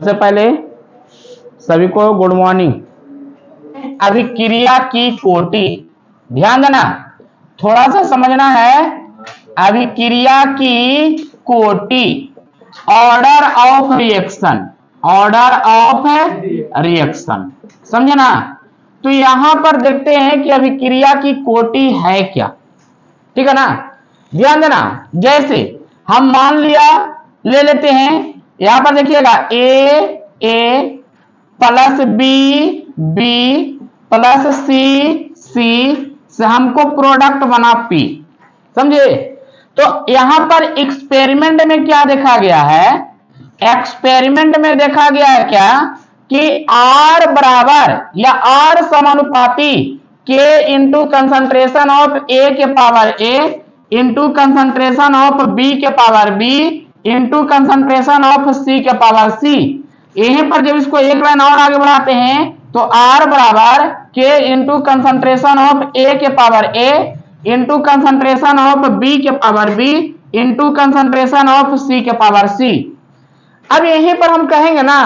सबसे पहले सभी को गुड मॉर्निंग। अभिक्रिया की कोटि, ध्यान देना, थोड़ा सा समझना है। अभिक्रिया की कोटि, order of reaction, order of reaction, समझे ना। तो यहां पर देखते हैं कि अभिक्रिया की कोटि है क्या, ठीक है ना। ध्यान देना, जैसे हम मान लिया ले लेते हैं, यहां पर देखिएगा ए प्लस बी प्लस सी से हमको प्रोडक्ट बना पी, समझे। तो यहां पर एक्सपेरिमेंट में क्या देखा गया है, एक्सपेरिमेंट में देखा गया है क्या कि R बराबर या R समानुपाती K into concentration of A के power A into concentration of B के power B into concentration of C के पावर C। यहीं पर जब इसको एक लाइन और आगे बढ़ाते हैं तो R बराबर K into concentration of A के power A into concentration of B के power B into concentration of C के पावर C। अब यहीं पर हम कहेंगे ना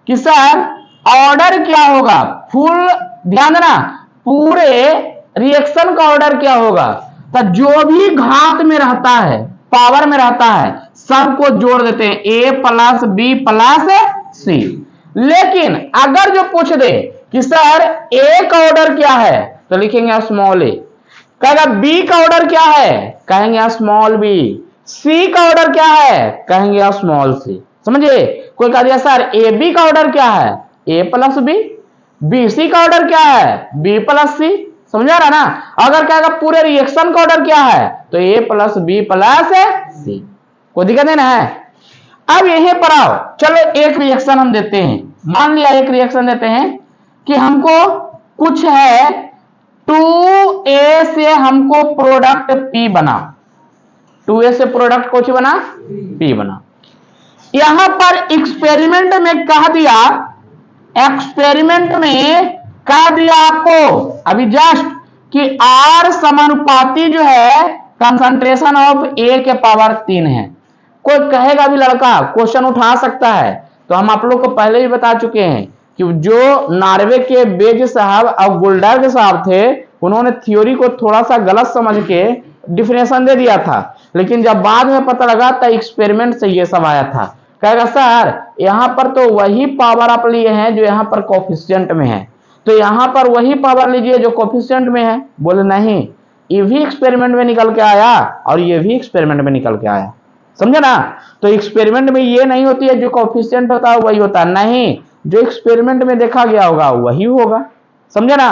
कि सर ऑर्डर क्या होगा, फुल ध्यान देना, पूरे रिएक्शन का ऑर्डर क्या होगा। तो जो भी घात में रहता है, पावर में रहता है, सबको जोड़ देते हैं A plus B plus C। लेकिन अगर जो पूछ दे कि सर A का ऑर्डर क्या है तो लिखेंगे स्मॉल a, कहेगा B का ऑर्डर क्या है कहेंगे स्मॉल b, C का ऑर्डर क्या है कहेंगे स्मॉल c, समझे। कोई कह दिया सर AB का ऑर्डर क्या है A प्लस B, BC का ऑर्डर क्या है B प्लस C, समझा रहा ना। अगर कहेगा पूरे रिएक्शन का ऑर्डर क्या है तो A plus B plus C, कोई दिक्कत नहीं है। अब यहीं पर आओ, चलो एक रिएक्शन हम देते हैं, मान लिया एक रिएक्शन देते हैं कि हमको कुछ है 2A से हमको प्रोडक्ट P बना, 2A से प्रोडक्ट कुछ बना P बना। यहां पर एक्सपेरिमेंट में कह दिया, एक्सपेरिमेंट में कह दिया आपको अभी जस्ट कि R समानुपाती जो है कंसंट्रेशन ऑफ A के पावर 3 है। कोई कहेगा भी लड़का क्वेश्चन उठा सकता है, तो हम आप लोग को पहले ही बता चुके हैं कि जो नॉर्वे के बेज साहब और गुलडर्ग साहब थे, उन्होंने थ्योरी को थोड़ा सा गलत समझ के डिफिनेशन दे दिया था, लेकिन जब बाद में पता लगा तो एक्सपेरिमेंट से ये सब आया था। कहेगा सर यहां पर तो वही पावर आप लिए हैं जो यहां पर कोफिशिएंट में है, तो यहां पर वही पावर लीजिए जो कोफिशिएंट में है। बोले नहीं, ये भी एक्सपेरिमेंट में निकल के आया और ये भी एक्सपेरिमेंट में निकल के आया, समझे ना। तो एक्सपेरिमेंट में ये नहीं होती है जो कोफिशिएंट होता है वही होता है, नहीं, जो एक्सपेरिमेंट में देखा गया होगा वही होगा, समझे ना।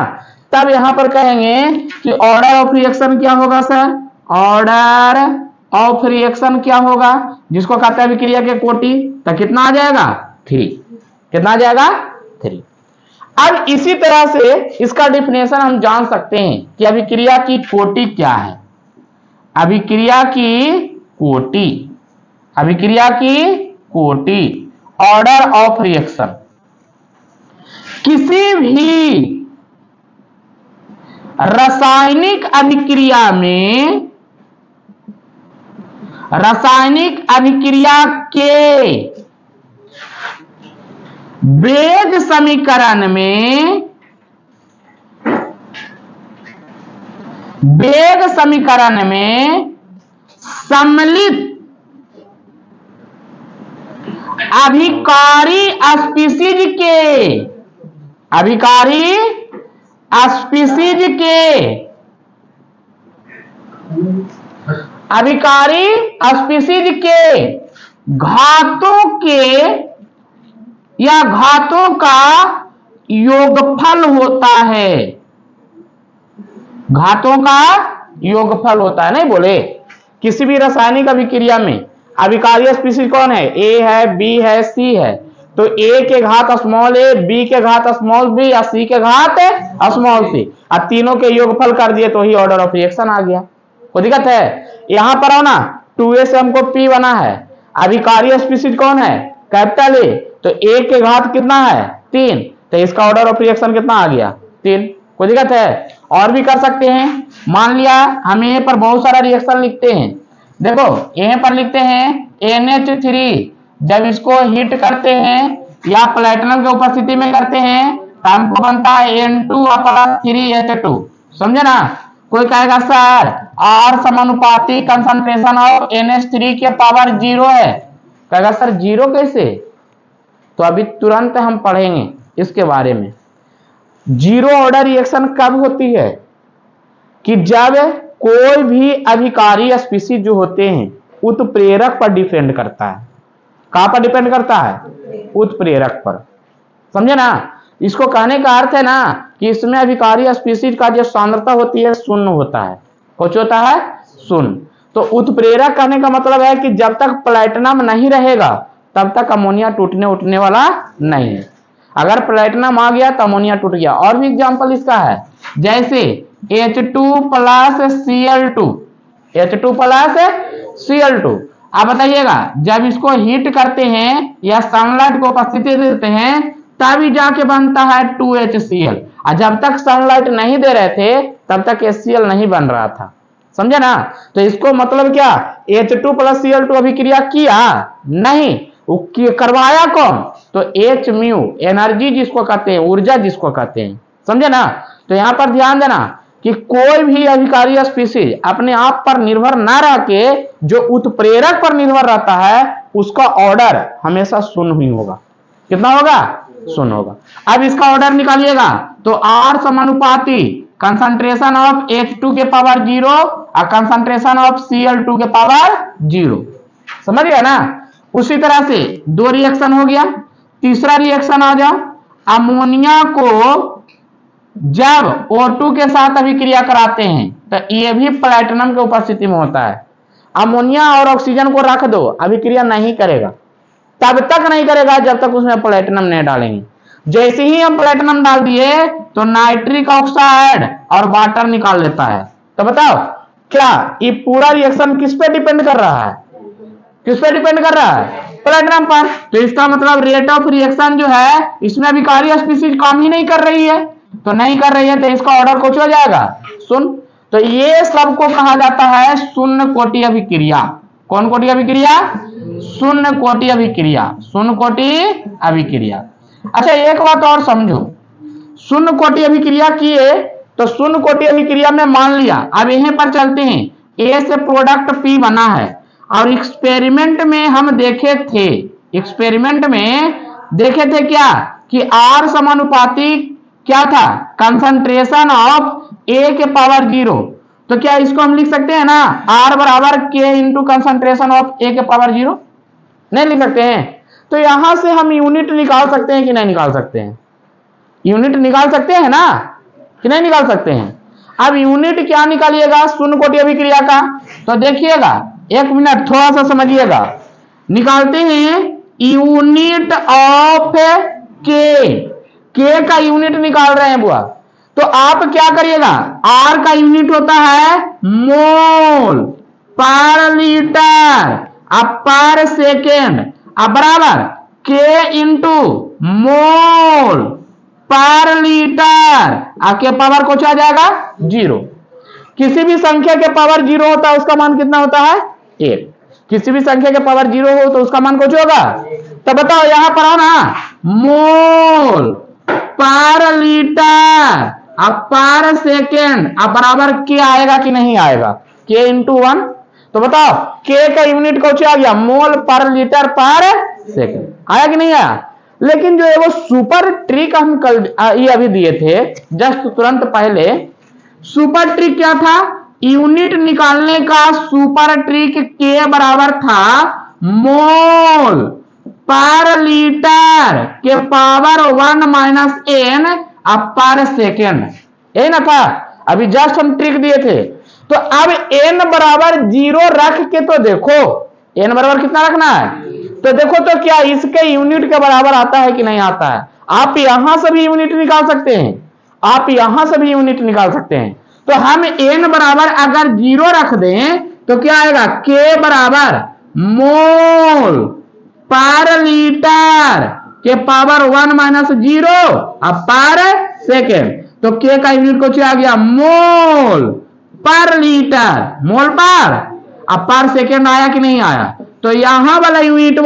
तब यहां पर कहेंगे कि ऑर्डर ऑफ रिएक्शन क्या होगा सर, ऑर्डर ऑफ रिएक्शन क्या होगा, जिसको कहते हैं अभिक्रिया के कोटि, तो कितना आ जाएगा 3, कितना आ जाएगा 3। अब इसी तरह से इसका डिफिनेशन हम जान सकते हैं कि अभिक्रिया की कोटि क्या है। अभिक्रिया की कोटि, अभिक्रिया की कोटि, ऑर्डर ऑफ रिएक्शन, किसी भी रासायनिक अभिक्रिया में, रासायनिक अभिक्रिया के वेग समीकरण में, वेग समीकरण में सम्मिलित अभिकारी स्पीशीज के, अभिकारी स्पीशीज के, अभिकारी स्पीशीज के घातों के या घातों का योगफल होता है, घातों का योगफल होता है। नहीं बोले किसी भी रासायनिक अभिक्रिया में अभिकारी स्पीशीज कौन है, ए है, बी है, सी है, तो ए के घात स्मॉल ए, बी के घात स्मॉल बी या सी के घात स्मॉल सी, अब तीनों के योगफल कर दिए तो ही ऑर्डर ऑफ रिएक्शन आ गया। कोई दिक्कत है। यहां पर आओ ना, 2A से हमको P बना है, अभिकारी स्पीशीज कौन है कैपिटल ए, तो ए के घात कितना है 3, तो इसका ऑर्डर ऑफ रिएक्शन कितना आ गया 3। कोई दिक्कत है। और भी कर सकते हैं, मान लिया हम यहीं पर बहुत सारा रिएक्शन लिखते हैं, देखो यहीं पर लिखते हैं NH3, जब इसको हीट करते हैं या प्लेटिनम के उपस्थिति में करते हैं तो हमको बनता है N2 प्लस 3H2। समझे ना। कोई कहेगा सर R समानुपाती कंसंट्रेशन ऑफ NH3 के पावर 0 है, कहेगा सर 0 कैसे, तो अभी तुरंत हम पढ़ेंगे इसके बारे में। जीरो ऑर्डर रिएक्शन कब होती है कि जब कोई भी अभिकारी स्पीशीज जो होते हैं उत्प्रेरक पर डिपेंड करता है। कहां पर डिपेंड करता है? उत्प्रेरक पर। समझे ना। इसको कहने का अर्थ है ना कि इसमें अभिकारी स्पीशीज का जो सांद्रता होती है शून्य होता है। कुछ होता है शून्य। तो उत्प्रेरक कहने का मतलब है कि जब तक प्लेटिनम नहीं रहेगा तब तक अमोनिया टूटने उठने वाला नहीं है। अगर प्लेटिनम आ गया तो अमोनिया टूट गया। और भी एग्जांपल इसका है, जैसे H2 plus Cl2, H2 plus Cl2। आप बताइएगा जब इसको हीट करते हैं या सनलाइट को उपस्थिति देते हैं तभी जाके बनता है 2HCl, और जब तक सनलाइट नहीं दे रहे थे तब तक HCl नहीं बन रहा था। समझे ना। तो इसको मतलब क्या, H2 प्लस Cl2 अभिक्रिया किया नहीं, करवाया कौन, तो H म्यू, एनर्जी जिसको कहते हैं, ऊर्जा जिसको कहते हैं। समझे ना। तो यहां पर ध्यान देना कि कोई भी अभिकारी स्पीशीज अपने आप पर निर्भर ना रह के जो उत्प्रेरक पर निर्भर रहता है उसका ऑर्डर हमेशा शून्य ही होगा। कितना होगा? शून्य होगा। अब इसका ऑर्डर निकालिएगा तो R समानुपाती कंसंट्रेशन ऑफ H2 के पावर 0 और कंसंट्रेशन ऑफ Cl2 के पावर 0। समझ गया ना। उसी तरह से दो रिएक्शन हो गया। तीसरा रिएक्शन आ जाओ, अमोनिया को जब O2 के साथ अभिक्रिया कराते हैं तो यह भी प्लेटिनम के उपस्थिति में होता है। अमोनिया और ऑक्सीजन को रख दो, अभिक्रिया नहीं करेगा, तब तक नहीं करेगा जब तक उसमें प्लेटिनम नहीं डालेंगे। जैसे ही हम प्लेटिनम डाल दिए तो नाइट्रिक ऑक्साइड और वाटर निकाल लेता है। तो बताओ क्या ये पूरा रिएक्शन किस पे डिपेंड कर रहा है? किस पे डिपेंड कर रहा है? प्लेटिनम पर। तो इसका मतलब रेट ऑफ रिएक्शन जो है इसमें अभिकारी स्पीशीज काम ही नहीं कर रही है, तो नहीं कर रही है तो इसका ऑर्डर कुछ हो जाएगा शून्य। तो ये सबको कहा जाता है शून्य कोटि अभिक्रिया। कौन कोटि अभिक्रिया? शून्य कोटि अभिक्रिया। शून्य कोटि अभिक्रिया। अच्छा एक बात और समझो, शून्य कोटि अभिक्रिया किए तो शून्य कोटि अभिक्रिया में मान लिया, अब यहीं पर चलते हैं, ए से प्रोडक्ट पी बना है और एक्सपेरिमेंट में हम देखे थे, एक्सपेरिमेंट में देखे थे क्या कि R समानुपाती क्या था, कंसंट्रेशन ऑफ A के पावर 0। तो क्या इसको हम लिख सकते हैं ना R बराबर K into concentration of A के पावर 0? नहीं लिख सकते हैं। तो यहां से हम यूनिट निकाल सकते हैं कि नहीं निकाल सकते हैं? यूनिट निकाल सकते हैं ना कि नहीं निकाल सकते हैं? अब यूनिट क्या निकालिएगा शून्य कोटि अभिक्रिया का, तो देखिएगा एक मिनट थोड़ा सा समझिएगा। निकालते हैं यूनिट ऑफ के का यूनिट निकाल रहे हैं बुआ। तो आप क्या करिएगा, R का यूनिट होता है मोल पर लीटर अब पर सेकेंड, अब बराबर K इंटू मोल पर लीटर, आपके पावर कुछ आ जाएगा 0। किसी भी संख्या के पावर 0 होता है उसका मान कितना होता है 1। किसी भी संख्या के पावर 0 हो तो उसका मान कुछ होगा। तो बताओ यहां पर हो ना मोल पर लीटर अब पर सेकेंड अब बराबर के आएगा कि नहीं आएगा, K इंटू 1। तो बताओ K का यूनिट कुछ आ गया मोल पर लीटर पर सेकेंड, आया कि नहीं आया। लेकिन जो है वो सुपर ट्रिक हम कल ये अभी दिए थे जस्ट तुरंत पहले, सुपर ट्रिक क्या था, यूनिट निकालने का सुपर ट्रिक K बराबर था मोल पर लीटर के पावर 1 माइनस n अब पर सेकेंड, यही ना था। अभी जस्ट हम ट्रिक दिए थे। तो अब n बराबर 0 रख के तो देखो n बराबर कितना रखना है, तो देखो तो क्या इसके यूनिट के बराबर आता है कि नहीं आता है। आप यहां से भी यूनिट निकाल सकते हैं, आप यहां से भी यूनिट निकाल सकते हैं। तो हम n बराबर अगर 0 रख दें तो क्या आएगा, K बराबर मोल पर लीटर के पावर 1 माइनस 0 अब पर सेकेंड। तो K का यूनिट कुछ आ गया मोल पर लीटर, मोल पर अब पर सेकेंड आया कि नहीं आया। तो यहां वाला यूनिट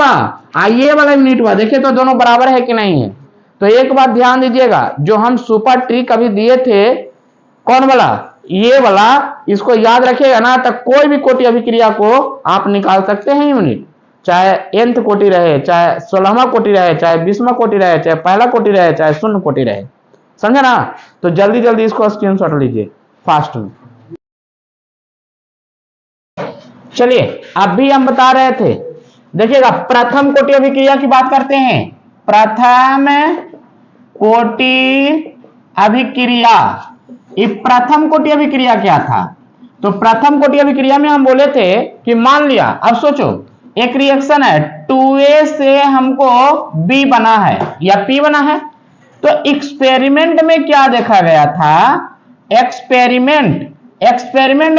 ये वाला यूनिट हुआ, देखिए तो दोनों बराबर है कि नहीं है। तो एक बात ध्यान दीजिएगा, जो हम सुपर ट्रिक अभी दिए थे, कौन वाला, ये वाला, इसको याद रखिएगा ना, तो कोई भी कोटि अभिक्रिया को आप निकाल सकते हैं यूनिट, चाहे nth कोटि रहे, चाहे 16वां कोटि रहे, चाहे 20वां कोटि रहे, चाहे पहला कोटि रहे, चाहे शून्य कोटि रहे, समझे ना। तो जल्दी जल्दी इसको स्क्रीनशॉट लीजिए फास्ट में। चलिए अभी हम बता रहे थे, देखिएगा प्रथम कोटि अभिक्रिया की बात करते हैं। प्रथम कोटि अभिक्रिया, ये प्रथम कोटि अभिक्रिया क्या था? तो प्रथम कोटि अभिक्रिया में हम बोले थे कि मान लिया, अब सोचो एक रिएक्शन है 2A से हमको B बना है या P बना है, तो एक्सपेरिमेंट में क्या देखा गया था, एक्सपेरिमेंट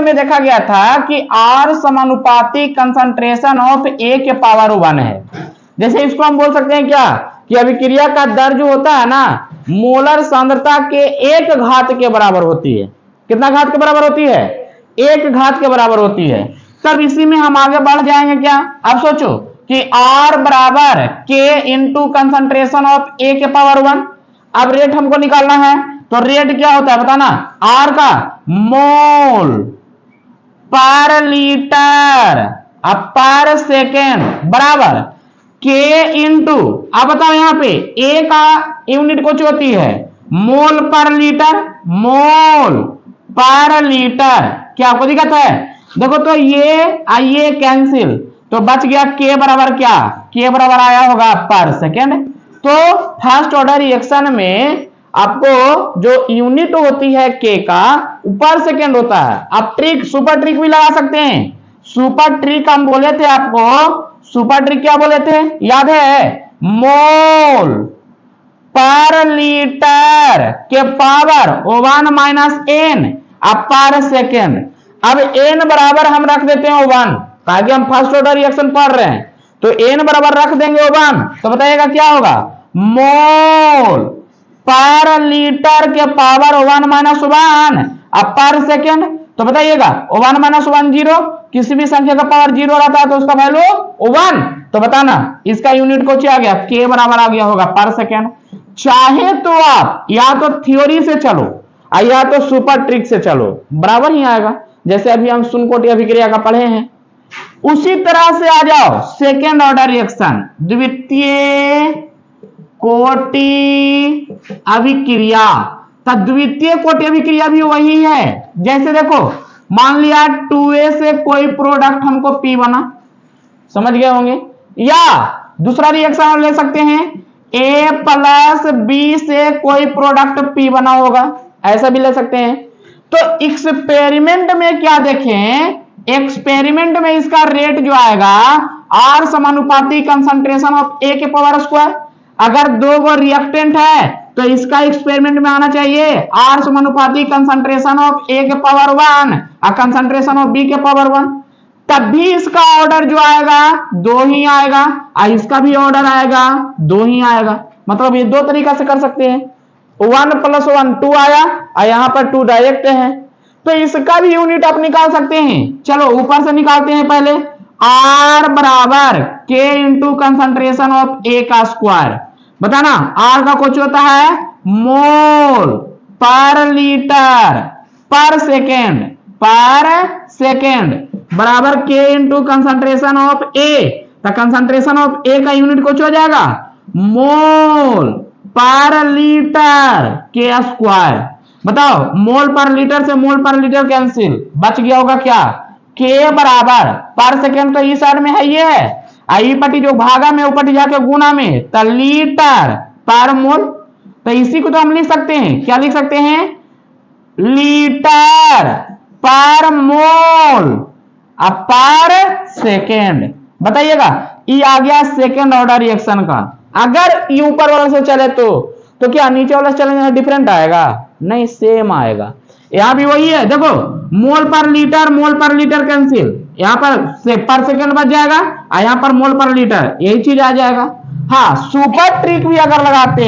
में देखा गया था कि R समानुपाती कंसंट्रेशन ऑफ A के पावर 1 है। जैसे इसको हम बोल सकते हैं क्या, कि अभिक्रिया का दर जो होता है ना, मोलर सांद्रता के 1 घात के बराबर होती है। कितना घात के बराबर होती है? 1 घात के बराबर होती है। तब इसी में हम आगे बढ़ जाएंगे क्या, अब सोचो कि R बराबर K into concentration of A के पावर 1। अब रेट हमको निकालना है, तो रेट क्या होता है बताना, R का मोल पर लीटर अब पर सेकेंड बराबर K इंटू, अब बताओ यहाँ पे A का यूनिट कुछ होती है मोल पर लीटर, मोल पर लीटर। क्या आपको दिक्कत है? देखो तो ये कैंसिल, तो बच गया K बराबर क्या, K बराबर आया होगा पर सेकेंड। तो फर्स्ट ऑर्डर रिएक्शन में आपको जो यूनिट होती है K का पर सेकेंड होता है। आप ट्रिक, सुपर ट्रिक भी लगा सकते हैं। सुपर ट्रिक हम बोले थे आपको, सुपर ट्रिक क्या बोले थे याद है, मोल पर लीटर के पावर 1 माइनस n पर सेकेंड। अब n बराबर हम रख देते हैं 1, ताकि हम फर्स्ट ऑर्डर रिएक्शन पढ़ रहे हैं, तो n बराबर रख देंगे 1, तो बताइएगा क्या होगा, मोल पर लीटर के पावर 1 माइनस 1 पर सेकेंड। तो बताइएगा 1 माइनस 1 0, किसी भी संख्या का पावर 0 रहता है तो उसका वैल्यू 1। तो बताना इसका यूनिट कुछ आ गया, K बराबर आ गया होगा पर सेकेंड। चाहे तो आप या तो थ्योरी से चलो या तो सुपर ट्रिक से चलो, बराबर ही आएगा। जैसे अभी हम शून्य कोटि अभिक्रिया का पढ़े हैं, उसी तरह से आ जाओ सेकेंड ऑर्डर रिएक्शन, द्वितीय कोटि अभिक्रिया। तो द्वितीय कोटि अभिक्रिया भी वही है। जैसे देखो मान लिया 2A से कोई प्रोडक्ट हमको P बना, समझ गए होंगे, या दूसरा रिएक्शन हम ले सकते हैं A प्लस B से कोई प्रोडक्ट P बना होगा, ऐसा भी ले सकते हैं। तो एक्सपेरिमेंट में क्या देखें, एक्सपेरिमेंट में इसका रेट जो आएगा R समानुपाती कंसंट्रेशन ऑफ A के पावर स्क्वायर। अगर 2 गो रिएक्टेंट है तो इसका एक्सपेरिमेंट में आना चाहिए R समानुपाती कंसंट्रेशन ऑफ A के पावर 1 और कंसंट्रेशन ऑफ B के पावर 1, तब भी इसका ऑर्डर जो आएगा 2 ही आएगा और इसका भी ऑर्डर आएगा 2 ही आएगा। मतलब ये 2 तरीका से कर सकते हैं, 1 प्लस 1 2 आया और यहां पर 2 डायरेक्ट है, तो इसका भी यूनिट आप निकाल सकते हैं। चलो ऊपर से निकालते हैं पहले, R बराबर K into concentration of A का स्क्वायर। बताना R का कुछ होता है मोल पर लीटर पर सेकेंड बराबर K into concentration of A। तो कंसंट्रेशन ऑफ A का यूनिट कुछ हो जाएगा मोल पर लीटर के स्क्वायर। बताओ मोल पर लीटर से मोल पर लीटर कैंसिल, बच गया होगा क्या, K बराबर पर सेकेंड तो इस साइड में है, ये है आई पट्टी जो भागा में ऊपर जाके गुना में, तो लीटर पर मोल। तो इसी को तो हम लिख सकते हैं, क्या लिख सकते हैं, लीटर पर मोल पर सेकेंड। बताइएगा ये आ गया सेकेंड ऑर्डर रिएक्शन का। अगर ये ऊपर वाला से चले तो क्या नीचे वाला से चलेंगे डिफरेंट आएगा? नहीं, सेम आएगा। यहां भी वही है, देखो मोल पर लीटर कैंसिल, यहां पर सेकेंड बच जाएगा और यहां पर मोल पर लीटर, यही चीज आ जाएगा। हाँ, सुपर ट्रिक भी अगर लगाते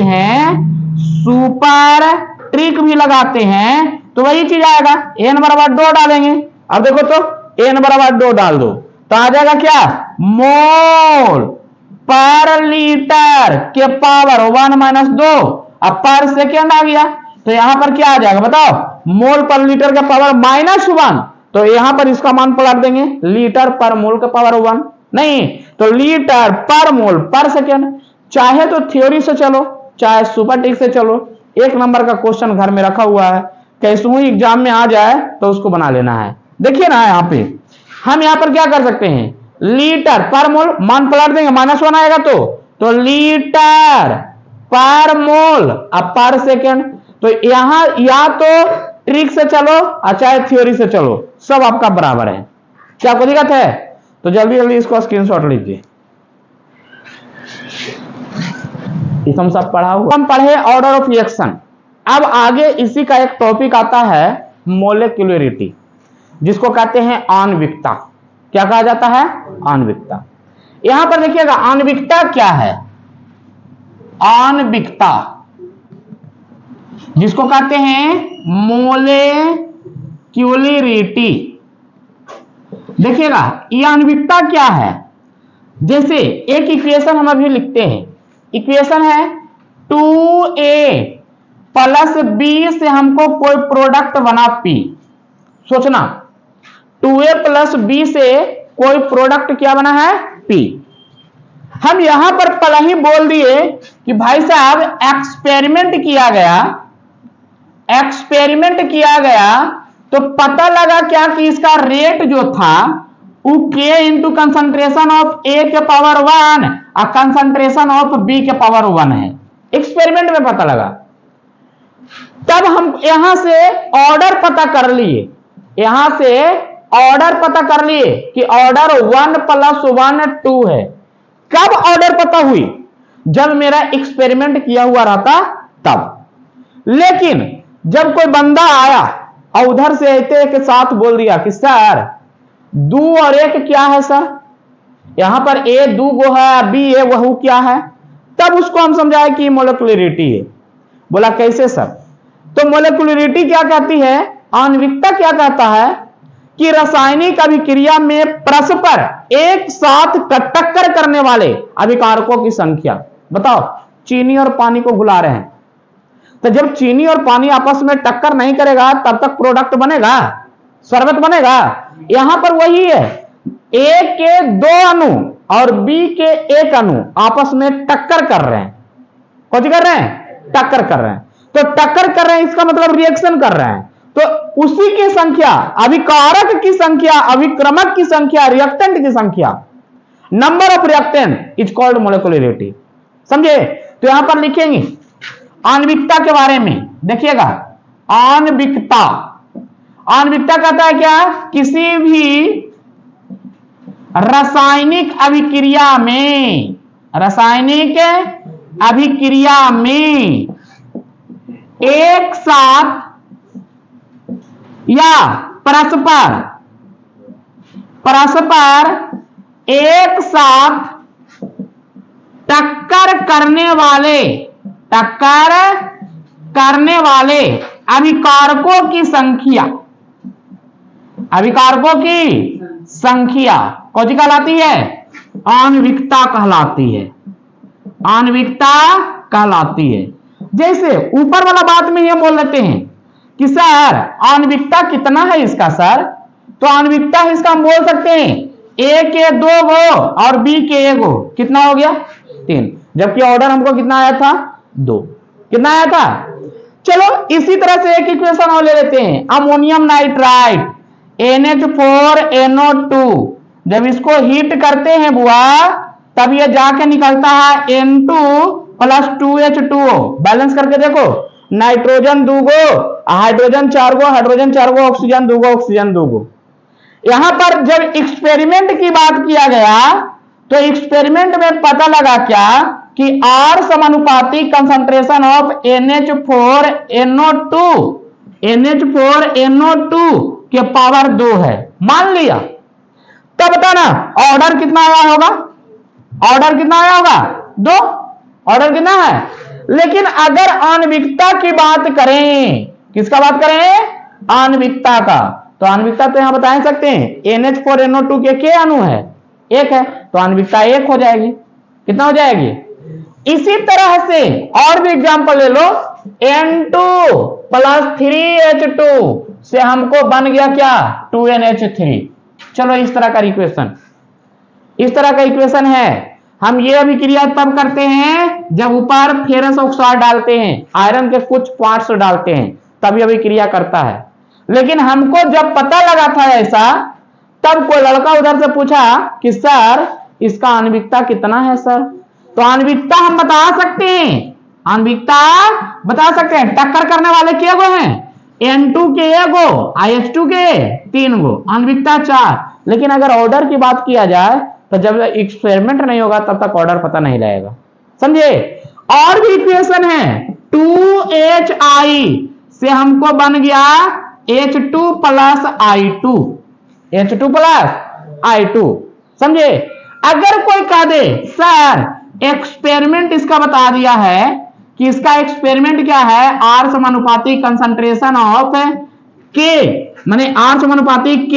हैं, तो वही चीज आएगा, n बराबर 2 डालेंगे। अब देखो तो n बराबर 2 डाल दो तो आ जाएगा क्या, मोल पर लीटर के पावर 1-2, अब पर सेकेंड आ गया तो यहां पर क्या आ जाएगा बताओ, मोल पर लीटर का पावर -1, तो यहां पर इसका मान पलट देंगे, लीटर पर मोल का पावर 1 नहीं, तो लीटर पर मोल पर सेकेंड। चाहे तो थ्योरी से चलो, चाहे सुपरटिक से चलो, 1 नंबर का क्वेश्चन घर में रखा हुआ है, कैसे ही एग्जाम में आ जाए तो उसको बना लेना है। देखिए ना यहाँ पे हम यहाँ पर क्या कर सकते हैं, लीटर पर मोल मान पलट देंगे, -1 आएगा तो लीटर पर मोल अब पर सेकेंड। तो यहां या तो ट्रिक से चलो और चाहे थ्योरी से चलो, सब आपका बराबर है। क्या कोई दिक्कत है? तो जल्दी जल्दी इसको स्क्रीनशॉट लीजिए। हम सब पढ़ा हुआ, हम पढ़े ऑर्डर ऑफ रिएक्शन। अब आगे इसी का एक टॉपिक आता है मोलेक्युलरिटी, जिसको कहते हैं आणविकता। क्या कहा जाता है? आणविकता। यहां पर देखिएगा आणविकता क्या है, आणविकता जिसको कहते हैं मोलेक्युलरिटी। देखिएगा ये आणविकता क्या है, जैसे एक इक्वेशन हम अभी लिखते हैं, इक्वेशन है 2a + b से हमको कोई प्रोडक्ट बना P। सोचना 2a + b से कोई प्रोडक्ट क्या बना है? P। हम यहां पर पहले ही बोल दिए कि भाई साहब एक्सपेरिमेंट किया गया तो पता लगा क्या कि इसका रेट जो था वो K into concentration of A के पावर 1 और कंसंट्रेशन ऑफ B के पावर 1 है, एक्सपेरिमेंट में पता लगा। तब हम यहां से ऑर्डर पता कर लिए, कि ऑर्डर 1 + 1 2 है। कब ऑर्डर पता हुई? जब मेरा एक्सपेरिमेंट किया हुआ रहता तब। लेकिन जब कोई बंदा आया और उधर से एक साथ बोल दिया कि सर 2 और 1 क्या है सर, यहां पर A 2 गो है, B है, वह क्या है, तब उसको हम समझाए कि मोलेक्युलरिटी है। बोला कैसे सर? तो मोलेक्युलरिटी क्या कहती है, आणविकता क्या कहता है कि रासायनिक अभिक्रिया में परस्पर एक साथ टक्कर करने वाले अभिकारकों की संख्या। बताओ चीनी और पानी को घुला रहे हैं, तो जब चीनी और पानी आपस में टक्कर नहीं करेगा तब तक प्रोडक्ट बनेगा, शरबत बनेगा। यहां पर वही है, A के 2 अणु और B के 1 अणु आपस में टक्कर कर रहे हैं। कौन कर रहे हैं? टक्कर कर रहे हैं। तो टक्कर कर रहे हैं इसका मतलब रिएक्शन कर रहे हैं, तो उसी की संख्या, अभिकारक की संख्या, अभिक्रमक की संख्या, रिएक्टेंट की संख्या, number of reactant is called molecularity. समझे? तो यहां पर लिखेंगे आणविकता के बारे में। देखिएगा आणविकता कहता है क्या, किसी भी रासायनिक अभिक्रिया में एक साथ या परस्पर एक साथ टक्कर करने वाले अभिकारकों की संख्या कौन सी कहलाती है? आणविकता कहलाती है। जैसे ऊपर वाला बात में ये बोल लेते हैं कि सर आणविकता कितना है इसका सर, तो आणविकता इसका हम बोल सकते हैं A के 2 गो और B के 1 गो, कितना हो गया? 3, जबकि ऑर्डर हमको कितना आया था? 2। कितना आया था? चलो इसी तरह से एक इक्वेशन और ले लेते हैं, अमोनियम नाइट्राइड NH4NO2। जब इसको हीट करते हैं बुआ तब ये जाके निकलता है N2 + 2H2O। बैलेंस करके देखो, नाइट्रोजन 2 गो, हाइड्रोजन 4 गो, ऑक्सीजन 2 गो, ऑक्सीजन 2 गो। यहां पर जब एक्सपेरिमेंट की बात किया गया तो एक्सपेरिमेंट में पता लगा क्या कि R समानुपाती कंसंट्रेशन ऑफ NH4NO2 के पावर 2 है, मान लिया। तब बताना ऑर्डर कितना आया होगा? 2 ऑर्डर कितना है? लेकिन अगर आणविकता की बात करें, किसका बात करें? आणविकता का, तो आणविकता तो यहां बता सकते हैं NH4NO2 के अणु है? 1 है, तो आणविकता 1 हो जाएगी। कितना हो जाएगी। इसी तरह से और भी एग्जांपल ले लो, N2 प्लस 3H2 से हमको बन गया क्या 2NH3। चलो इस तरह का इक्वेशन, इस तरह का इक्वेशन है। हम ये अभिक्रिया तब करते हैं जब ऊपर फेरस ऑक्साइड डालते हैं, आयरन के कुछ पार्ट्स डालते हैं, तभी अभिक्रिया करता है। लेकिन हमको जब पता लगा था ऐसा, तब कोई लड़का उधर से पूछा कि सर इसका आणविकता कितना है सर। तो आणविकता हम बता सकते हैं, आणविकता बता सकते हैं। टक्कर करने वाले के गो हैं, N2 के एगो, IH2 के 3 गो, आणविकता 4। लेकिन अगर ऑर्डर की बात किया जाए तो जब एक्सपेरिमेंट नहीं होगा तब तक ऑर्डर पता नहीं लगेगा, समझे। और भी इक्वेशन है, 2HI से हमको बन गया H2 plus I2, H2 plus I2, समझे। अगर कोई कह दे सर एक्सपेरिमेंट इसका बता दिया है कि इसका एक्सपेरिमेंट क्या है, R समानुपाती कंसंट्रेशन ऑफ K, माने R समानुपाती K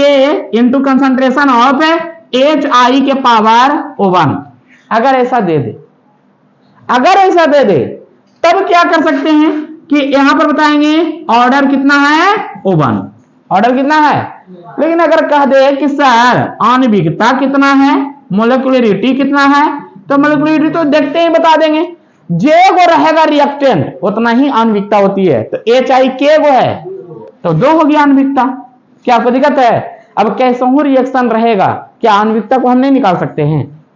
into concentration of HI के पावर O1, अगर ऐसा दे दे, अगर ऐसा दे दे तब क्या कर सकते हैं कि यहां पर बताएंगे ऑर्डर कितना है O1, ऑर्डर कितना है। लेकिन अगर कह दे कि सर आणविकता कितना है, मोलिकुलरिटी कितना है, तो मोलिकुलरिटी तो देखते ही बता देंगे। जे वो रहेगा रिएक्टेंट उतना ही आणविकता होती है, तो HI के वो है तो 2 होगी आणविकता। क्या आपको दिक्कत है। अब कैसा रिएक्शन रहेगा, क्या आणविकता को हम नहीं निकाल सकते हैं,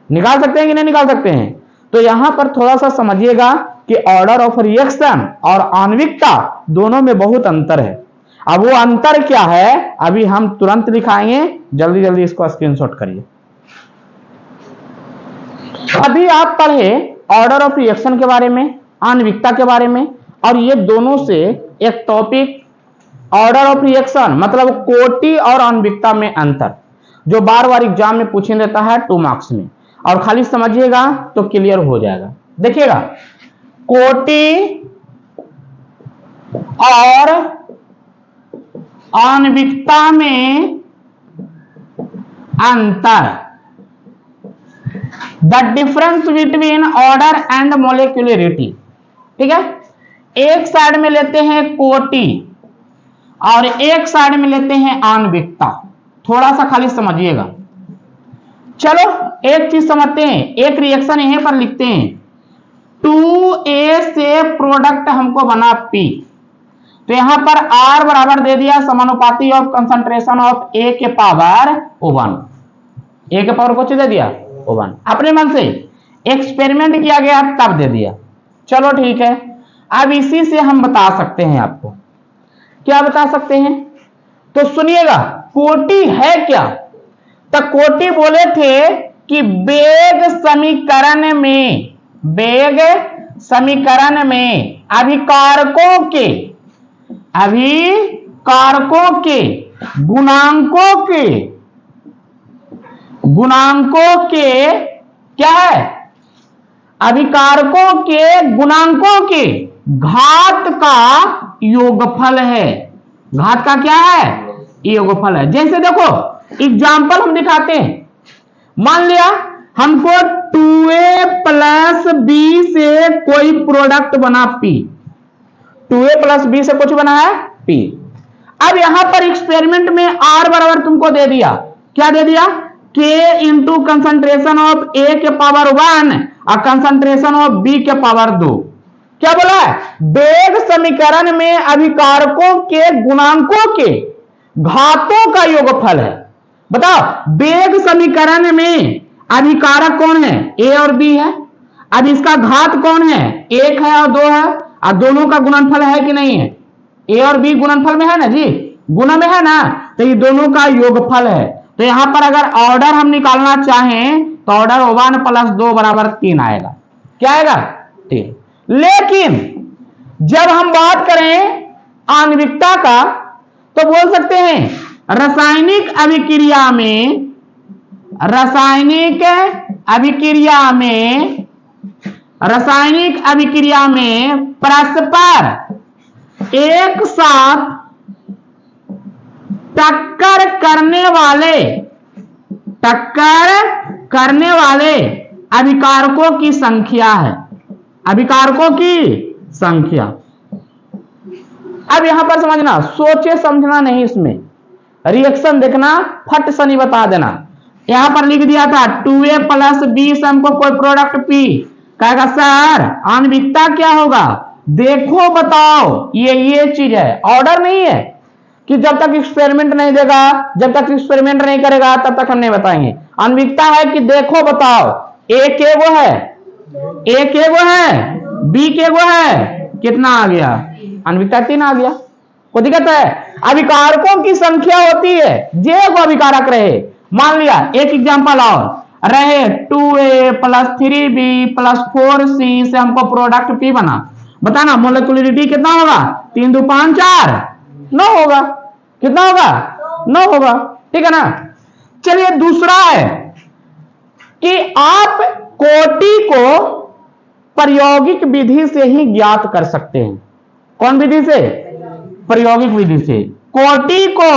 निकाल सकते हैं कि नहीं निकाल सकते हैं। तो यहां पर थोड़ा सा समझिएगा कि ऑर्डर ऑफ रिएक्शन और आणविकता दोनों में बहुत अंतर है। अब वो अंतर क्या है अभी हम तुरंत दिखाएंगे, जल्दी जल्दी इसको स्क्रीनशॉट करिए। अभी आप पढ़े ऑर्डर ऑफ रिएक्शन के बारे में, आणविकता के बारे में, और ये दोनों से एक टॉपिक ऑर्डर ऑफ रिएक्शन मतलब कोटि और आणविकता में अंतर, जो बार बार एग्जाम में पूछे देता है 2 मार्क्स में, और खाली समझिएगा तो क्लियर हो जाएगा। देखिएगा कोटि और आणविकता में अंतर, the difference between order and molecularity, ठीक है। एक साइड में लेते हैं कोटि और एक साइड में लेते हैं आणविकता, थोड़ा सा खाली समझिएगा। चलो एक चीज समझते हैं, एक रिएक्शन यहीं पर लिखते हैं, 2A से प्रोडक्ट हमको बना P, तो यहां पर R बराबर दे दिया समानुपाती ऑफ कंसंट्रेशन ऑफ A के पावर O1, A के पावर कुछ दे दिया O1, अपने मन से एक्सपेरिमेंट किया गया तब दे दिया। चलो ठीक है, अब इसी से हम बता सकते हैं, आपको क्या बता सकते हैं, तो सुनिएगा कोटि है क्या। तो कोटि बोले थे कि वेग समीकरण में, वेग समीकरण में अभिकारकों के गुणांकों के क्या है, अभिकारकों के गुणांकों के घात का योगफल है। घात का क्या है, योगफल है। जैसे देखो एग्जाम्पल हम दिखाते हैं, मान लिया हमको 2A प्लस B से कोई प्रोडक्ट बना P, 2A प्लस B से कुछ बना है P। अब यहां पर एक्सपेरिमेंट में R बराबर तुमको दे दिया, क्या दे दिया, K into concentration of A के पावर 1 और कंसंट्रेशन ऑफ B के पावर 2। क्या बोला है, वेग समीकरण में अभिकारकों के गुणांकों के घातों का योगफल है। बताओ वेग समीकरण में अभिकारक कौन है, A और B है, अब इसका घात कौन है, 1 है और 2 है, और दोनों का गुणनफल है कि नहीं है, A और B गुणनफल में है ना जी, गुना में है ना, तो ये दोनों का योगफल है। तो यहां पर अगर ऑर्डर हम निकालना चाहें तो ऑर्डर 1 प्लस 2 बराबर 3 आएगा। क्या आएगा, 3। लेकिन जब हम बात करें आणविकता का तो बोल सकते हैं रासायनिक अभिक्रिया में परस्पर एक साथ टक्कर करने वाले अभिकारकों की संख्या है, अभिकारकों की संख्या। अब यहां पर समझना, सोचे समझना नहीं, इसमें रिएक्शन देखना, फट से नहीं बता देना। यहां पर लिख दिया था 2a प्लस बी से हमको कोई प्रोडक्ट पी, कहेगा सर आणविकता क्या होगा, देखो बताओ, ये चीज है, ऑर्डर नहीं है कि जब तक एक्सपेरिमेंट नहीं देगा, जब तक एक्सपेरिमेंट नहीं करेगा तब तक हम नहीं बताएंगे। आणविकता है कि देखो बताओ, ए के वो है, ए के वो है, बी के वो है, कितना आ गया, आणविकता 3 आ गया। कोई दिक्कत है? अभिकारकों की संख्या होती है, जे को अभिकारक रहे। मान लिया एक एग्जांपल और रहे 2a plus 3b plus 4c से हमको प्रोडक्ट p बना, बताना मोलिकुलरिटी कितना होगा, 3 2 5 4 9 होगा, कितना होगा, 9 होगा, ठीक है ना। चलिए दूसरा है कि आप कोटि को प्रायोगिक विधि से ही ज्ञात कर सकते हैं। कौन विधि से? प्रायोगिक विधि से। कोटि को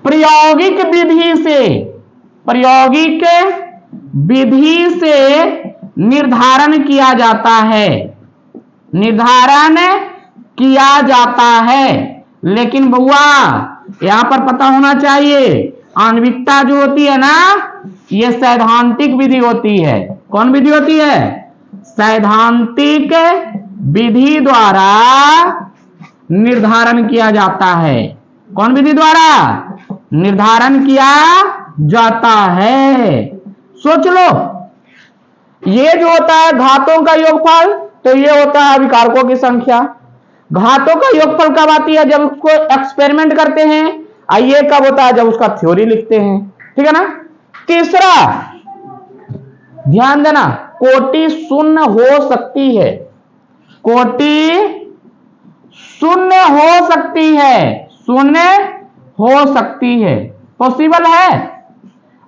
प्रायोगिक विधि से, प्रायोगिक विधि से निर्धारण किया जाता है, निर्धारण किया जाता है। लेकिन बुआ यहां पर पता होना चाहिए, आणविकता जो होती है ना, ये सैद्धांतिक विधि होती है। कौन विधि होती है? सैद्धांतिक विधि द्वारा निर्धारण किया जाता है। कौन विधि द्वारा निर्धारण किया जाता है? सोच लो, ये जो होता है घातों का योगफल, तो ये होता है अभिकारकों की संख्या। घातों का योगफल कब आती है? जब उसको एक्सपेरिमेंट करते हैं। और ये कब होता है? जब उसका थ्योरी लिखते हैं, ठीक है ना। तीसरा ध्यान देना, कोटि शून्य हो सकती है, कोटि शून्य हो सकती है, शून्य हो सकती है, पॉसिबल है।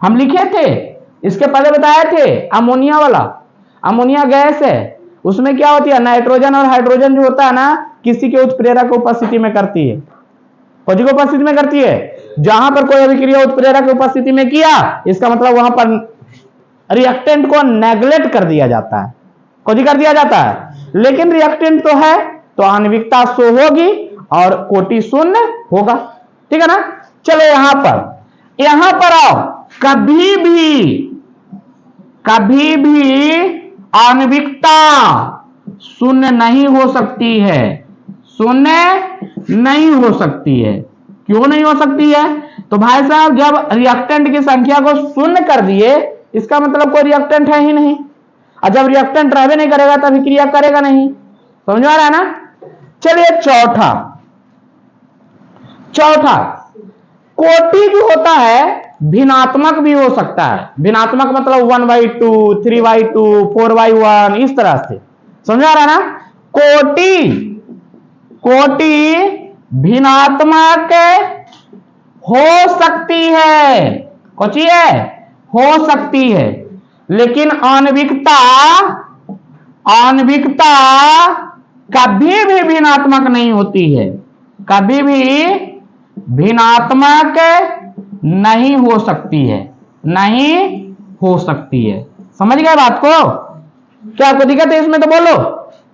हम लिखे थे, इसके पहले बताए थे, अमोनिया वाला, अमोनिया गैस है, उसमें क्या होती है, नाइट्रोजन और हाइड्रोजन जो होता है ना, किसी के उत्प्रेरक उपस्थिति में करती है। कौन की उपस्थिति में करती है? जहां पर कोई अभिक्रिया उत्प्रेरक की उपस्थिति में किया, इसका मतलब वहां पर रिएक्टेंट को नेग्लेक्ट कर दिया जाता है। कौन कर दिया जाता है? लेकिन रिएक्टेंट तो है, तो आणविकता शो होगी और कोटि शून्य होगा, ठीक है ना। चलो यहां पर आओ, कभी भी आणविकता शून्य नहीं हो सकती है, शून्य नहीं हो सकती है। क्यों नहीं हो सकती है? तो भाई साहब जब रिएक्टेंट की संख्या को शून्य कर दिए, इसका मतलब कोई रिएक्टेंट है ही नहीं, और जब रिएक्टेंट रहबे नहीं करेगा तो अभिक्रिया करेगा नहीं। समझ आ रहा है ना। चलिए चौथा कोटि जो होता है भिन्नात्मक भी हो सकता है। भिन्नात्मक मतलब 1/2, 3/2, 4/1, इस तरह से। समझ आ रहा है ना। कोटि भिन्नात्मक हो सकती है, कौन है? हो सकती है। लेकिन आणविकता कभी भी भिन्नात्मक नहीं होती है, कभी भी भिन्नात्मक नहीं हो सकती है, नहीं हो सकती है। समझ गए बात को? क्या आपको दिक्कत है इसमें? तो बोलो।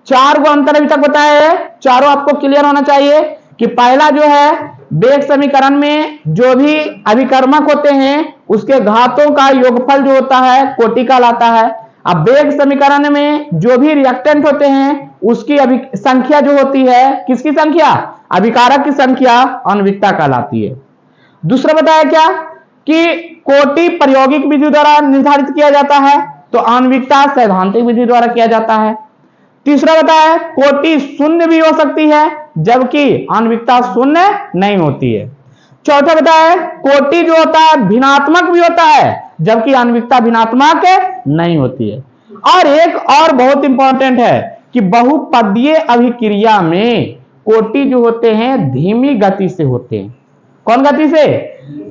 4 को अंतर अभी तक बताया है, चारों आपको क्लियर होना चाहिए कि पहला जो है वेग समीकरण में जो भी अभिकर्मक होते हैं उसके घातों का योगफल जो होता है कोटि कहलाता है। अब वेग समीकरण में जो भी रिएक्टेंट होते हैं उसकी संख्या जो होती है, किसकी संख्या? अभिकारक की संख्या आणविकता कहलाती है। दूसरा बताया क्या कि कोटि प्रायोगिक विधि द्वारा निर्धारित किया जाता है, तो आणविकता सैद्धांतिक विधि द्वारा किया जाता है। तीसरा बताया कोटि शून्य भी हो सकती है, जबकि आणविकता शून्य नहीं होती है। चौथा बताया कोटि जो होता है भिन्नात्मक भी होता है, जबकि आणविकता भिन्नात्मक नहीं होती है। और एक और बहुत इंपॉर्टेंट है कि बहुपदीय अभिक्रिया में कोटि जो होते हैं धीमी गति से होते हैं। कौन गति से?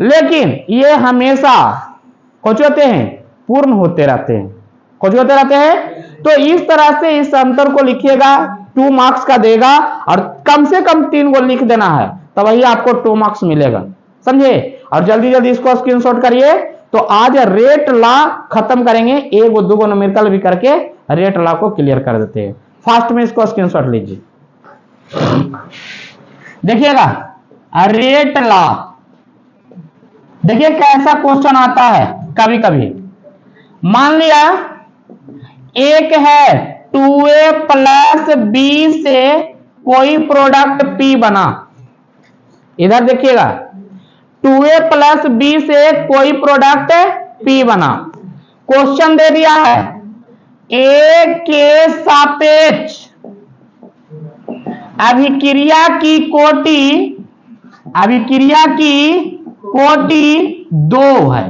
लेकिन ये हमेशा कौन होते हैं? पूर्ण होते रहते हैं। कौन होते रहते हैं? तो इस तरह से इस अंतर को लिखिएगा, 2 मार्क्स का देगा, और कम से कम 3 को लिख देना है, तब वही आपको 2 मार्क्स मिलेगा। समझे? और जल्दी जल्दी इसको स्क्रीनशॉट करिए, तो आज रेट लॉ खत्म करेंगे, एक दो को न्यूमेरिकल भी करके रेट लॉ को क्लियर कर देते हैं। फास्ट में इसको स्क्रीनशॉट लीजिए, देखिएगा रेट लॉ। देखिए कैसा क्वेश्चन आता है कभी कभी। मान लिया एक है 2a प्लस b से कोई प्रोडक्ट p बना। इधर देखिएगा 2a प्लस b से कोई प्रोडक्ट p बना। क्वेश्चन दे दिया है a के सापेक्ष अभिक्रिया की कोटि 2 है।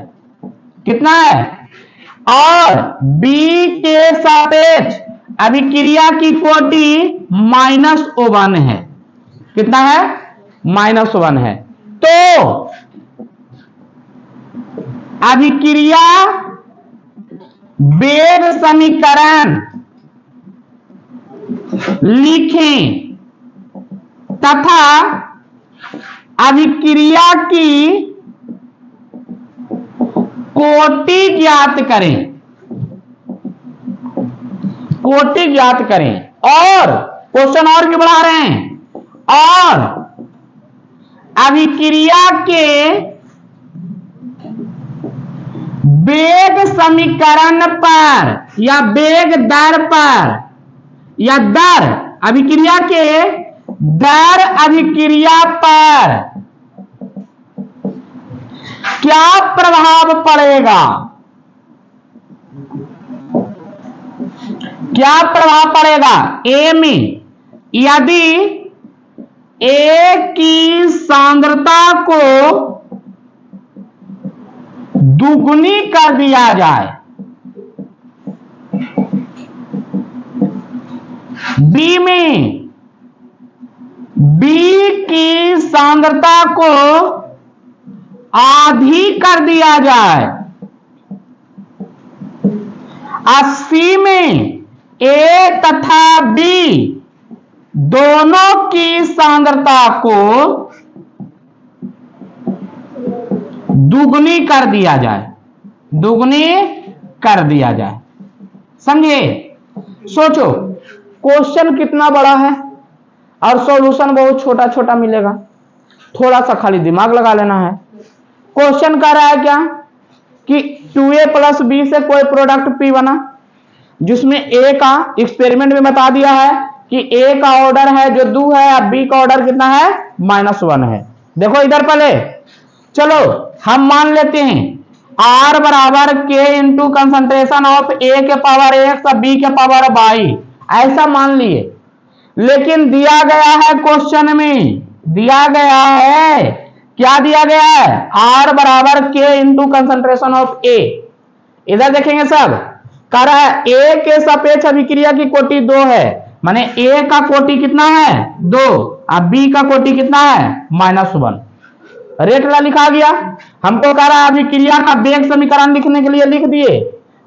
कितना है? और b के सापेक्ष अभिक्रिया की कोटि -1 है। कितना है? -1 है। तो अभिक्रिया वेग समीकरण लिखें तथा अभिक्रिया की कोटि ज्ञात करें। कोटि ज्ञात करें। और क्वेश्चन और भी बढ़ा रहे हैं। और अभिक्रिया के वेग समीकरण पर या वेग दर पर या दर अभिक्रिया के दर अभिक्रिया पर क्या प्रभाव पड़ेगा? क्या प्रभाव पड़ेगा? ए में यदि ए की सांद्रता को दुगुनी कर दिया जाए, बी में बी की सांद्रता को आधी कर दिया जाए, 80 में ए तथा बी दोनों की सांद्रता को दुगुनी कर दिया जाए। दुगुनी कर दिया जाए। समझे? सोचो क्वेश्चन कितना बड़ा है और सॉल्यूशन बहुत छोटा छोटा मिलेगा। थोड़ा सा खाली दिमाग लगा लेना है। क्वेश्चन कह रहा है क्या कि 2a प्लस b से कोई प्रोडक्ट p बना, जिसमें a का एक्सपेरिमेंट में बता दिया है कि a का ऑर्डर है जो 2 है और b का ऑर्डर कितना है? -1 है। देखो इधर पहले चलो हम मान लेते हैं R बराबर k into concentration of a के पावर x और b के पावर y, ऐसा मान लिए। लेकिन दिया गया है क्वेश्चन में, दिया गया है, क्या दिया गया है? R बराबर k into concentration of A। इधर देखेंगे सब कह रहा है A के सापेक्ष अभिक्रिया की कोटि 2 है, माने A का कोटि कितना है? 2 और B का कोटि कितना है? -1। रेट ला लिखा गया। हमको कह रहा है अभिक्रिया का वेग समीकरण लिखने के लिए लिख दिए।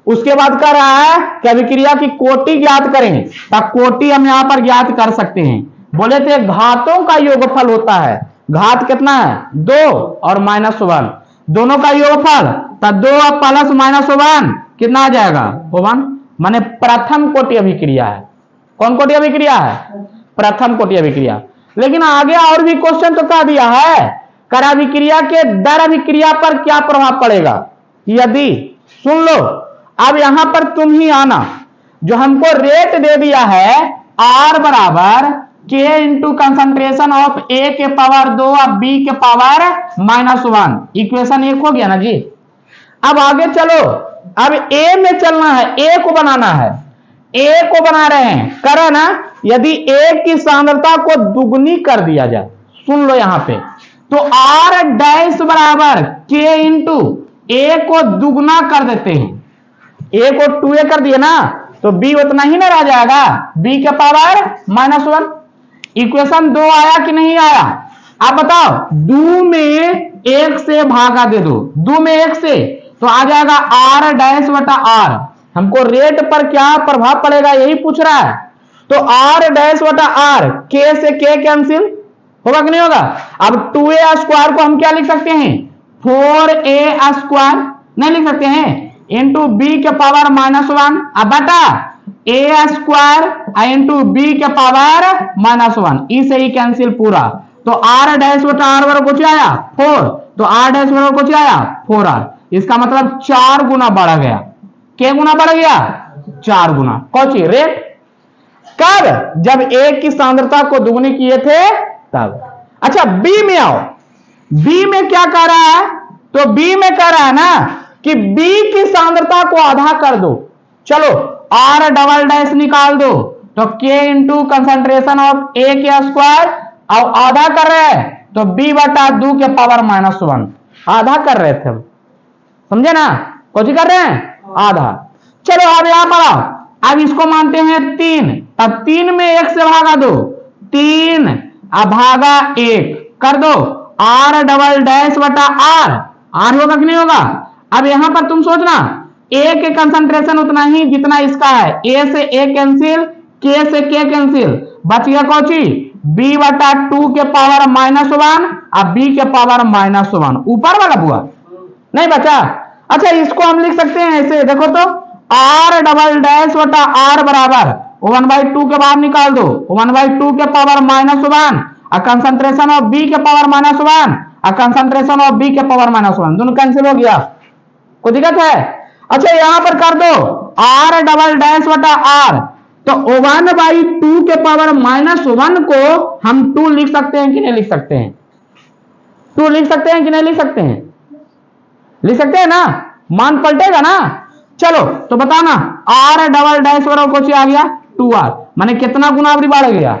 उसके बाद कह रहा है कि अभिक्रिया की कोटि ज्ञात करें, तो कोटि हम यहां पर ज्ञात कर सकते हैं। बोले थे घातों का योगफल होता है। घात कितना है? 2 और -1 दोनों का योगफल, तो 2 और प्लस -1 कितना आ जाएगा? 1। माने प्रथम कोटि अभिक्रिया है। कौन कोटि अभिक्रिया है? प्रथम कोटि अभिक्रिया। लेकिन आगे और भी क्वेश्चन तो कह दिया है, कर अभिक्रिया के दर अभिक्रिया पर क्या प्रभाव पड़ेगा यदि, सुन लो अब यहां पर तुम ही आना। जो हमको रेट दे दिया है R बराबर k into concentration of A के पावर 2 और B के पावर -1, इक्वेशन 1 हो गया ना जी। अब आगे चलो, अब A में चलना है, A को बनाना है। A को बना रहे हैं, करो ना। यदि A की सांद्रता को दुगुनी कर दिया जाए, सुन लो यहां पे, तो R डैश बराबर k इंटू A को दुगुना कर देते हैं। A को 2a कर दिए ना, तो B उतना ही ना रह जाएगा, B के पावर -1। इक्वेशन 2 आया कि नहीं आया? आप बताओ। 2 में 1 से भागा दे दो, 2 में 1 से, तो आ जाएगा R डैश बटा R। हमको रेट पर क्या प्रभाव पड़ेगा यही पूछ रहा है। तो R डैश बटा R, k से k कैंसिल होगा कि नहीं होगा? अब 2a स्क्वायर को हम क्या लिख सकते हैं? 4a square. नहीं लिख सकते हैं, इंटू बी के पावर -1, अब बटा ए स्क्वायर इंटू बी के पावर -1, ई से ही कैंसिल पूरा, तो आर डैश बटा आर बराबर कुछ आया 4, तो आर डैश बराबर कुछ आया 4r, इसका मतलब 4 गुना बढ़ गया। क्या गुना बढ़ गया? 4 गुना। Cauchy rate? कब? जब ए की सांद्रता को दुगनी किए थे तब। अच्छा बी में आओ, बी में क्या कह रहा है? तो बी में कह रहा है ना कि बी की सांद्रता को आधा कर दो। चलो आर डबल डैश निकाल दो, तो के इंटू कंसंट्रेशन ऑफ ए के स्क्वायर, और आधा कर रहे हैं तो बी बटा 2 के पावर -1, आधा कर रहे थे, समझे ना? कुछ कर रहे हैं आधा। चलो अब यहां पर आओ, अब इसको मानते हैं 3, अब 3 में 1 से भागा दो, 3 भागा 1 कर दो, आर डबल डैश बटा आर होगा कि नहीं होगा? अब यहां पर तुम सोचना, ए के कंसंट्रेशन उतना ही जितना इसका है, ए से ए कैंसिल, के से के कैंसिल, बच गया कौची बी बटा 2 के पावर -1 और बी के पावर -1, ऊपर वाला बुआ नहीं बचा। अच्छा इसको हम लिख सकते हैं ऐसे, देखो तो आर डबल डैश बटा आर बराबर 1/2 के बाहर निकाल दो, 1/2 के पावर -1 और कंसंट्रेशन ऑफ बी के पावर -1 और कंसंट्रेशन ऑफ बी के पावर -1, दोनों कैंसिल हो गया। कोई दिक्कत है? अच्छा यहां पर कर दो आर डबल डैश बटा आर, तो 1/2 के पावर -1 को हम 2 लिख सकते हैं कि नहीं लिख सकते हैं? 2 लिख सकते हैं कि नहीं लिख सकते हैं? लिख सकते हैं ना, मान पलटेगा ना। चलो तो बताना, आर डबल डैश बराबर कुछ आ गया 2r, माने कितना गुना अभी बढ़ गया?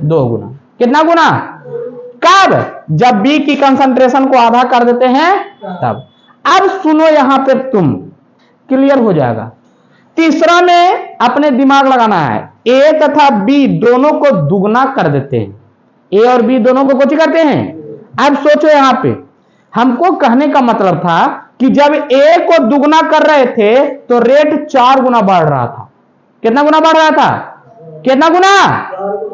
2 गुना। कितना गुना? कब? जब बी की कंसंट्रेशन को आधा कर देते हैं तब। अब सुनो यहां पे तुम, क्लियर हो जाएगा। तीसरा में अपने दिमाग लगाना है, ए तथा बी दोनों को दुगना कर देते हैं, ए और बी दोनों को कुछ करते हैं। अब सोचो यहां पे, हमको कहने का मतलब था कि जब ए को दुगना कर रहे थे तो रेट 4 गुना बढ़ रहा था। कितना गुना बढ़ रहा था? कितना गुना?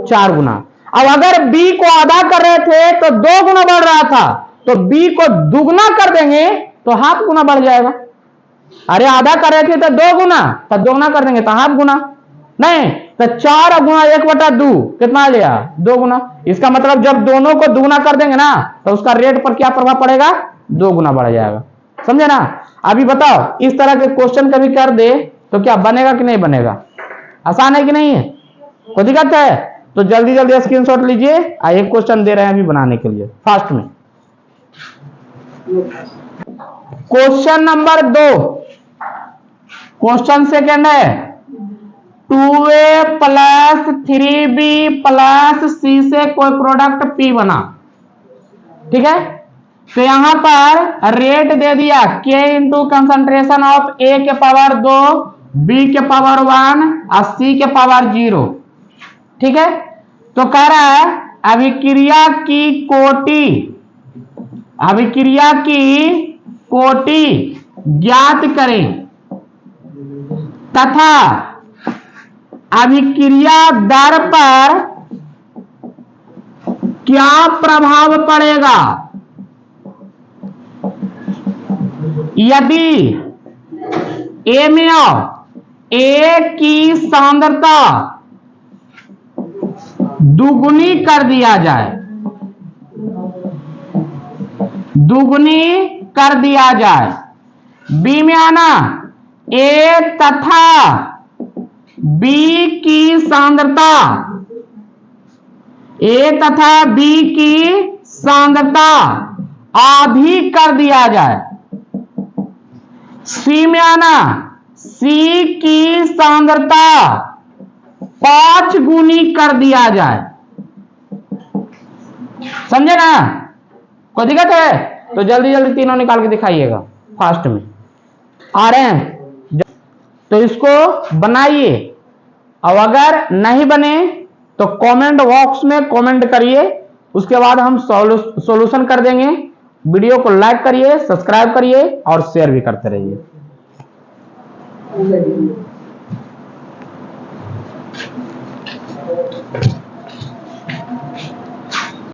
4 गुना। अब अगर बी को आधा कर रहे थे तो 2 गुना बढ़ रहा था, तो बी को दुगना कर देंगे तो हाफ गुना बढ़ जाएगा। अरे आधा कर रहे थे तो 2 गुना, तो दोगुना कर देंगे तो हाफ गुना, नहीं तो 4 गुना 1/2 कितना आ गया? 2 गुना। इसका मतलब जब दोनों को दुगना कर देंगे ना तो उसका रेट पर क्या प्रभाव पड़ेगा? 2 गुना बढ़ जाएगा, समझे ना? अभी बताओ इस तरह के क्वेश्चन कभी कर दे तो क्या बनेगा कि नहीं बनेगा? आसान है कि नहीं है? कोई दिक्कत है? तो जल्दी जल्दी स्क्रीनशॉट लीजिए, एक क्वेश्चन दे रहे हैं अभी बनाने के लिए फास्ट में। क्वेश्चन नंबर 2, क्वेश्चन सेकंड है 2a + 3b + c से कोई प्रोडक्ट p बना, ठीक है? तो यहां पर रेट दे दिया k into concentration of a के पावर 2, b के पावर 1 और c के पावर 0, ठीक है? तो कह रहा है अभिक्रिया की कोटि ज्ञात करें तथा अभिक्रिया दर पर क्या प्रभाव पड़ेगा यदि ए में ए की सांद्रता दुगुनी कर दिया जाए, दुगुनी कर दिया जाए। बी में आना, ए तथा बी की सांद्रता, ए तथा बी की सांद्रता आधी कर दिया जाए। सी में आना, सी की सांद्रता 5 गुनी कर दिया जाए, समझे ना? कोई दिक्कत है? तो जल्दी जल्दी तीनों निकाल के दिखाइएगा फास्ट में। आ रहे हैं तो इसको बनाइए, और अगर नहीं बने तो कमेंट बॉक्स में कमेंट करिए, उसके बाद हम सॉल्यूशन कर देंगे। वीडियो को लाइक करिए, सब्सक्राइब करिए और शेयर भी करते रहिए।